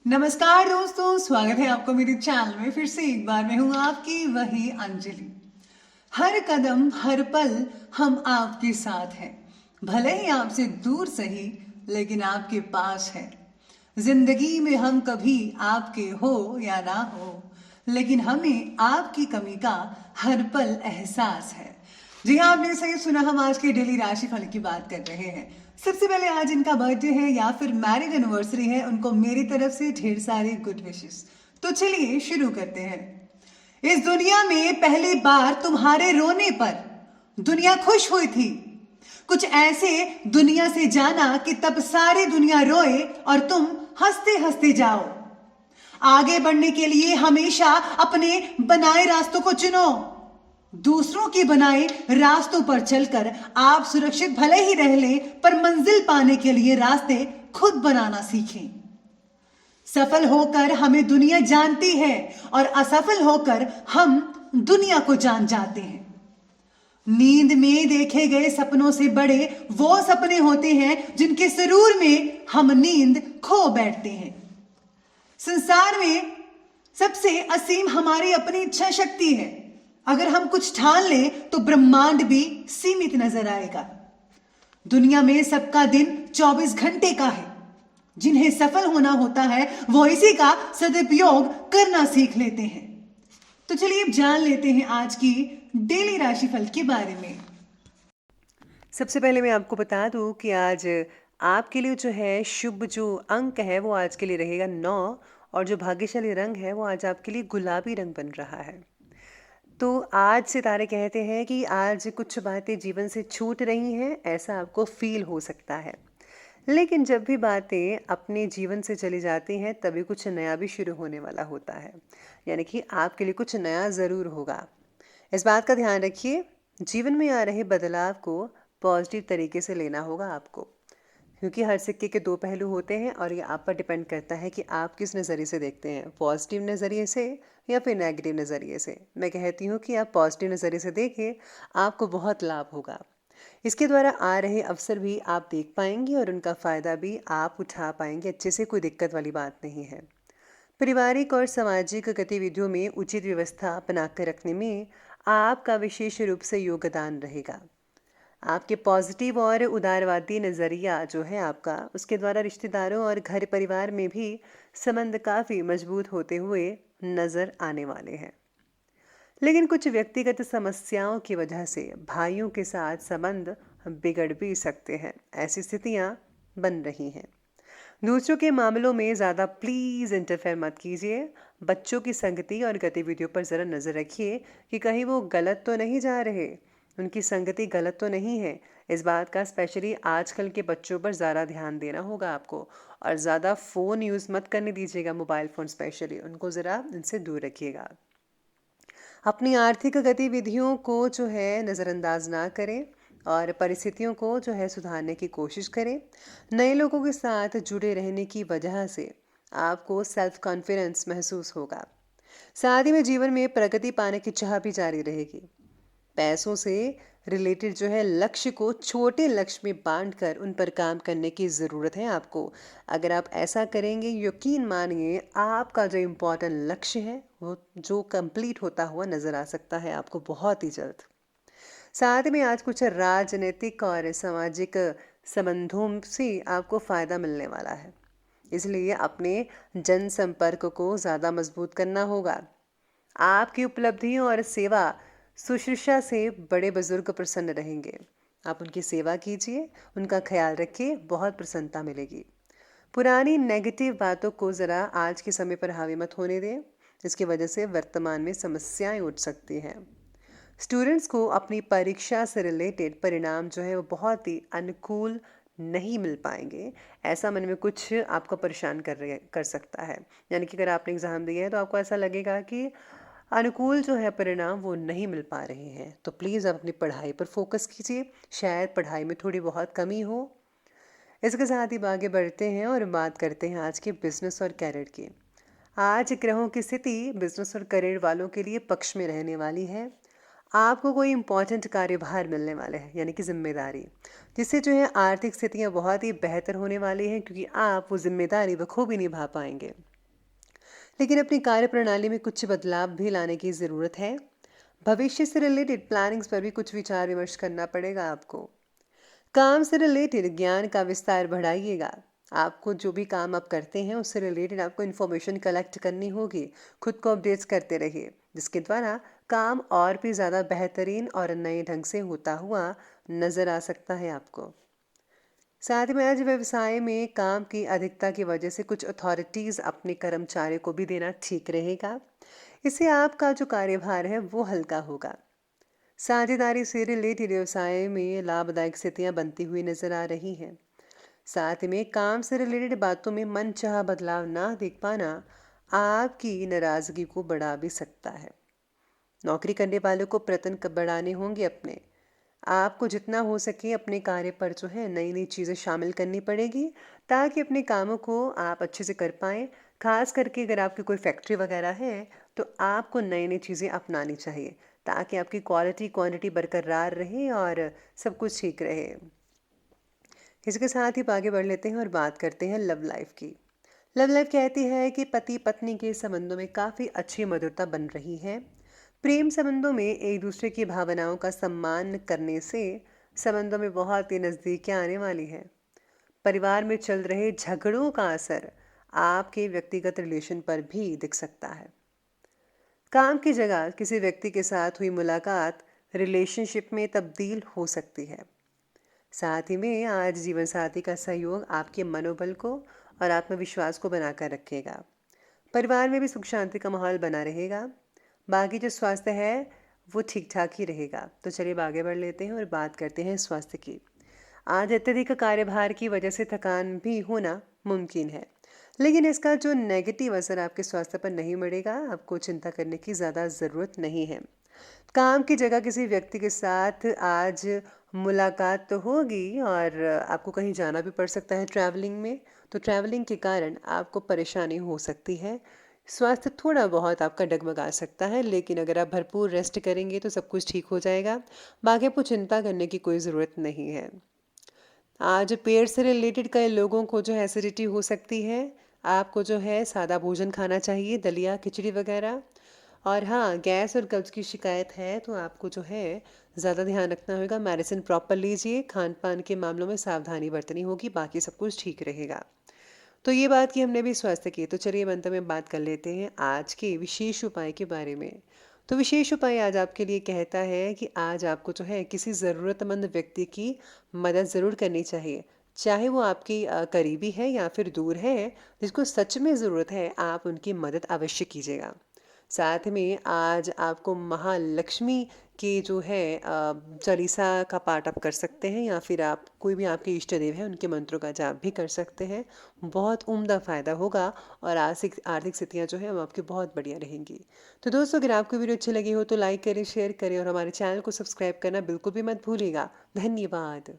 नमस्कार दोस्तों, स्वागत है आपको मेरे चैनल में। फिर से एक बार मैं हूं आपकी वही अंजलि। हर कदम हर पल हम आपके साथ हैं, भले ही आपसे दूर सही लेकिन आपके पास है। जिंदगी में हम कभी आपके हो या ना हो, लेकिन हमें आपकी कमी का हर पल एहसास है। जी हाँ, आपने सही सुना, हम आज के डेली राशिफल की बात कर रहे हैं। सबसे पहले आज इनका बर्थडे है या फिर मैरिज एनिवर्सरी है, उनको मेरी तरफ से ढेर सारे गुड विशेस। तो चलिए शुरू करते हैं। इस दुनिया में पहली बार तुम्हारे रोने पर दुनिया खुश हुई थी। कुछ ऐसे दुनिया से जाना कि तब सारी दुनिया रोए और तुम हंसते हंसते जाओ। आगे बढ़ने के लिए हमेशा अपने बनाए रास्तों को चुनो। दूसरों के बनाए रास्तों पर चलकर आप सुरक्षित भले ही रह लें, पर मंजिल पाने के लिए रास्ते खुद बनाना सीखें। सफल होकर हमें दुनिया जानती है और असफल होकर हम दुनिया को जान जाते हैं। नींद में देखे गए सपनों से बड़े वो सपने होते हैं जिनके सुरूर में हम नींद खो बैठते हैं। संसार में सबसे असीम हमारी अपनी इच्छा शक्ति है। अगर हम कुछ ठान लें तो ब्रह्मांड भी सीमित नजर आएगा। दुनिया में सबका दिन 24 घंटे का है। जिन्हें सफल होना होता है वो इसी का सदुपयोग करना सीख लेते हैं। तो चलिए अब जान लेते हैं आज की डेली राशिफल के बारे में। सबसे पहले मैं आपको बता दूं कि आज आपके लिए जो है शुभ जो अंक है वो आज के लिए रहेगा 9 और जो भाग्यशाली रंग है वो आज आपके लिए गुलाबी रंग बन रहा है। तो आज सितारे कहते हैं कि आज कुछ बातें जीवन से छूट रही हैं, ऐसा आपको फील हो सकता है। लेकिन जब भी बातें अपने जीवन से चली जाती हैं तभी कुछ नया भी शुरू होने वाला होता है, यानी कि आपके लिए कुछ नया ज़रूर होगा। इस बात का ध्यान रखिए, जीवन में आ रहे बदलाव को पॉजिटिव तरीके से लेना होगा आपको, क्योंकि हर सिक्के के दो पहलू होते हैं और ये आप पर डिपेंड करता है कि आप किस नज़रिए से देखते हैं, पॉजिटिव नज़रिए से या फिर नेगेटिव नज़रिए से। मैं कहती हूँ कि आप पॉजिटिव नज़रिए से देखें, आपको बहुत लाभ होगा। इसके द्वारा आ रहे अवसर भी आप देख पाएंगे और उनका फ़ायदा भी आप उठा पाएंगे अच्छे से, कोई दिक्कत वाली बात नहीं है। पारिवारिक और सामाजिक गतिविधियों में उचित व्यवस्था बनाकर रखने में आपका विशेष रूप से योगदान रहेगा। आपके पॉजिटिव और उदारवादी नज़रिया जो है आपका, उसके द्वारा रिश्तेदारों और घर परिवार में भी संबंध काफ़ी मजबूत होते हुए नज़र आने वाले हैं। लेकिन कुछ व्यक्तिगत समस्याओं की वजह से भाइयों के साथ संबंध बिगड़ भी सकते हैं, ऐसी स्थितियां बन रही हैं। दूसरों के मामलों में ज़्यादा प्लीज़ इंटरफेयर मत कीजिए। बच्चों की संगति और गतिविधियों पर ज़रा नज़र रखिए कि कहीं वो गलत तो नहीं जा रहे, उनकी संगति गलत तो नहीं है। इस बात का स्पेशली आजकल के बच्चों पर ज़्यादा ध्यान देना होगा आपको, और ज़्यादा फ़ोन यूज़ मत करने दीजिएगा, मोबाइल फ़ोन स्पेशली उनको ज़रा इनसे दूर रखिएगा। अपनी आर्थिक गतिविधियों को जो है नज़रअंदाज ना करें और परिस्थितियों को जो है सुधारने की कोशिश करें। नए लोगों के साथ जुड़े रहने की वजह से आपको सेल्फ कॉन्फिडेंस महसूस होगा। साथ ही में जीवन में प्रगति पाने की चाह भी जारी रहेगी। पैसों से रिलेटेड जो है लक्ष्य को छोटे लक्ष्य में बांटकर उन पर काम करने की ज़रूरत है आपको। अगर आप ऐसा करेंगे, यकीन मानिए आपका जो इम्पोर्टेंट लक्ष्य है वो जो कंप्लीट होता हुआ नज़र आ सकता है आपको बहुत ही जल्द। साथ में आज कुछ राजनीतिक और सामाजिक संबंधों से आपको फ़ायदा मिलने वाला है, इसलिए अपने जनसंपर्क को ज़्यादा मजबूत करना होगा। आपकी उपलब्धियों और सेवा शुश्रूषा से बड़े बुजुर्ग प्रसन्न रहेंगे। आप उनकी सेवा कीजिए, उनका ख्याल रखिए, बहुत प्रसन्नता मिलेगी। पुरानी नेगेटिव बातों को ज़रा आज के समय पर हावी मत होने दें, इसकी वजह से वर्तमान में समस्याएं उठ सकती हैं। स्टूडेंट्स को अपनी परीक्षा से रिलेटेड परिणाम जो है वो बहुत ही अनुकूल नहीं मिल पाएंगे, ऐसा मन में कुछ आपको परेशान कर सकता है। यानी कि अगर आपने एग्ज़ाम दिया है तो आपको ऐसा लगेगा कि अनुकूल जो है परिणाम वो नहीं मिल पा रहे हैं। तो प्लीज़ आप अपनी पढ़ाई पर फोकस कीजिए, शायद पढ़ाई में थोड़ी बहुत कमी हो। इसके साथ ही आगे बढ़ते हैं और बात करते हैं आज के बिजनेस और कैरियर की। आज ग्रहों की स्थिति बिजनेस और करियर वालों के लिए पक्ष में रहने वाली है। आपको कोई इंपॉर्टेंट कार्यभार मिलने वाले हैं, यानी कि जिम्मेदारी, जिससे जो है आर्थिक स्थितियां बहुत ही बेहतर होने वाली हैं, क्योंकि आप वो जिम्मेदारी बखूबी निभा पाएंगे। लेकिन अपनी कार्य प्रणाली में कुछ बदलाव भी लाने की ज़रूरत है। भविष्य से रिलेटेड प्लानिंग्स पर भी कुछ विचार विमर्श करना पड़ेगा आपको। काम से रिलेटेड ज्ञान का विस्तार बढ़ाइएगा। आपको जो भी काम आप करते हैं उससे रिलेटेड आपको इन्फॉर्मेशन कलेक्ट करनी होगी। खुद को अपडेट्स करते रहिए, जिसके द्वारा काम और भी ज़्यादा बेहतरीन और नए ढंग से होता हुआ नज़र आ सकता है आपको। साथ ही में आज व्यवसाय में काम की अधिकता की वजह से कुछ अथॉरिटीज़ अपने कर्मचारियों को भी देना ठीक रहेगा। इससे आपका जो कार्यभार है वो हल्का होगा। साझेदारी से रिलेटेड व्यवसाय में लाभदायक स्थितियां बनती हुई नजर आ रही हैं। साथ में काम से रिलेटेड बातों में मनचाहा बदलाव ना देख पाना आपकी नाराजगी को बढ़ा भी सकता है। नौकरी करने वालों को प्रयत्न बढ़ाने होंगे अपने। आपको जितना हो सके अपने कार्य पर जो है नई नई चीज़ें शामिल करनी पड़ेगी, ताकि अपने कामों को आप अच्छे से कर पाएँ। खास करके अगर आपकी कोई फैक्ट्री वगैरह है तो आपको नई नई चीज़ें अपनानी चाहिए, ताकि आपकी क्वालिटी क्वांटिटी बरकरार रहे और सब कुछ ठीक रहे। इसके साथ ही आगे बढ़ लेते हैं और बात करते हैं लव लाइफ की। लव लाइफ कहती है कि पति पत्नी के संबंधों में काफ़ी अच्छी मधुरता बन रही है। प्रेम संबंधों में एक दूसरे की भावनाओं का सम्मान करने से संबंधों में बहुत ही नज़दीकियाँ आने वाली है। परिवार में चल रहे झगड़ों का असर आपके व्यक्तिगत रिलेशन पर भी दिख सकता है। काम की जगह किसी व्यक्ति के साथ हुई मुलाकात रिलेशनशिप में तब्दील हो सकती है। साथ ही में आज जीवन साथी का सहयोग आपके मनोबल को और आत्मविश्वास को बनाकर रखेगा। परिवार में भी सुख शांति का माहौल बना रहेगा। बाकी जो स्वास्थ्य है वो ठीक ठाक ही रहेगा। तो चलिए आगे बढ़ लेते हैं और बात करते हैं स्वास्थ्य की। आज अत्यधिक कार्यभार की वजह से थकान भी होना मुमकिन है, लेकिन इसका जो नेगेटिव असर आपके स्वास्थ्य पर नहीं पड़ेगा। आपको चिंता करने की ज़्यादा ज़रूरत नहीं है। काम की जगह किसी व्यक्ति के साथ आज मुलाकात तो होगी और आपको कहीं जाना भी पड़ सकता है ट्रैवलिंग में। तो ट्रैवलिंग के कारण आपको परेशानी हो सकती है। स्वास्थ्य थोड़ा बहुत आपका डगमगा सकता है, लेकिन अगर आप भरपूर रेस्ट करेंगे तो सब कुछ ठीक हो जाएगा। बाकी आपको चिंता करने की कोई ज़रूरत नहीं है। आज पेट से रिलेटेड कई लोगों को जो है एसिडिटी हो सकती है। आपको जो है सादा भोजन खाना चाहिए, दलिया खिचड़ी वगैरह। और हाँ, गैस और कब्ज की शिकायत है तो आपको जो है ज़्यादा ध्यान रखना होगा। मेडिसिन प्रॉपर लीजिए। खान पान के मामलों में सावधानी बरतनी होगी। बाकी सब कुछ ठीक रहेगा। तो ये बात की हमने भी स्वास्थ्य की। तो चलिए अंत में बात कर लेते हैं आज के विशेष उपाय के बारे में। तो विशेष उपाय आज आपके लिए कहता है कि आज आपको जो है किसी ज़रूरतमंद व्यक्ति की मदद ज़रूर करनी चाहिए। चाहे वो आपकी करीबी है या फिर दूर है, जिसको सच में ज़रूरत है आप उनकी मदद अवश्य कीजिएगा। साथ में आज आपको महालक्ष्मी की जो है चालीसा का पाठ आप कर सकते हैं, या फिर आप कोई भी आपके इष्ट देव हैं उनके मंत्रों का जाप भी कर सकते हैं। बहुत उम्दा फ़ायदा होगा और आर्थिक आर्थिक स्थितियाँ जो है वो आपकी बहुत बढ़िया रहेंगी। तो दोस्तों, अगर आपको वीडियो अच्छी लगी हो तो लाइक करें, शेयर करें और हमारे चैनल को सब्सक्राइब करना बिल्कुल भी मत भूलिएगा। धन्यवाद।